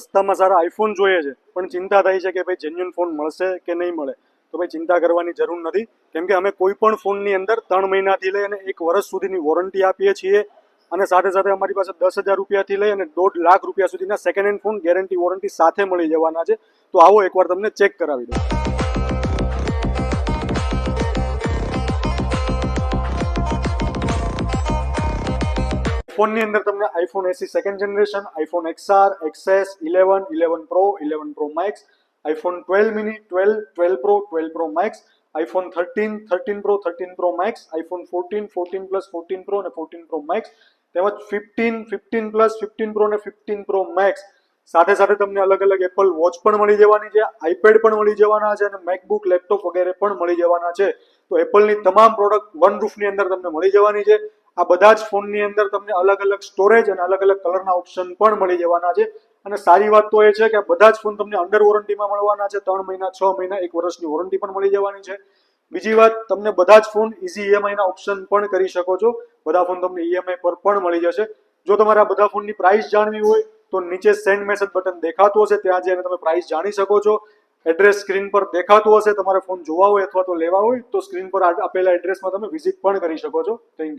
સસ્તામાં સારા આઈફોન જોઈએ છે પણ ચિંતા થાય છે કે ભાઈ જેન્યુઅન ફોન મળશે કે નહીં મળે, તો ભાઈ ચિંતા કરવાની જરૂર નથી, કેમ કે અમે કોઈ પણ ફોનની અંદર 3 મહિનાથી લઈ અને 1 વર્ષ સુધીની વોરંટી આપીએ છીએ અને સાથે સાથે અમારી પાસે 10,000 રૂપિયાથી લઈ અને 1.5 લાખ રૂપિયા સુધીના second hand phone guarantee warranty સાથે મળી જવાના છે. તો આવો એકવાર તમને ચેક કરાવી દો. ફોનની અંદર તમને iPhone SE second generation, iPhone XR, XS, 11, 11 Pro, 11 Pro Max, iPhone 12 mini, 12, 12 Pro, 12 Pro Max, iPhone 13, 13 Pro, 13 Pro Max, iPhone 14, 14 Plus, 14 Pro અને 14 Pro Max, તેમજ 15, 15 Plus, 15 Pro અને 15 Pro Max. સાથે સાથે તમને અલગ અલગ એપલ વોચ પણ મળી જવાની છે, આઈપેડ પણ મળી જવાના છે અને મેકબુક, લેપટોપ વગેરે પણ મળી જવાના છે. તો એપલની તમામ પ્રોડક્ટ વન રૂફની અંદર તમને મળી જવાની છે. આ બધા જ ફોનની અંદર તમને અલગ અલગ સ્ટોરેજ અને અલગ અલગ કલરના ઓપ્શન પણ મળી જવાના છે. અને સારી વાત તો એ છે કે બધા જ ફોન તમને અંડર વોરંટીમાં મળવાના છે. 3 મહિના, 6 મહિના, 1 વર્ષની વોરંટી પણ મળી જવાની છે. બીજી વાત, તમને બધા જ ફોન ઇઝી EMI ના ઓપ્શન પણ કરી શકો છો. બધા ફોન તમને EMI પર પણ મળી જશે. જો તમારે આ બધા ફોનની પ્રાઇસ જાણવી હોય તો નીચે સેન્ડ મેસેજ બટન દેખાતું હશે, ત્યાં જઈને તમે પ્રાઇસ જાણી શકો છો. એડ્રેસ સ્ક્રીન પર દેખાતું હશે, તમારે ફોન જોવા હોય અથવા તો લેવા હોય તો સ્ક્રીન પર આપેલા એડ્રેસમાં તમે વિઝિટ પણ કરી શકો છો. Thank you.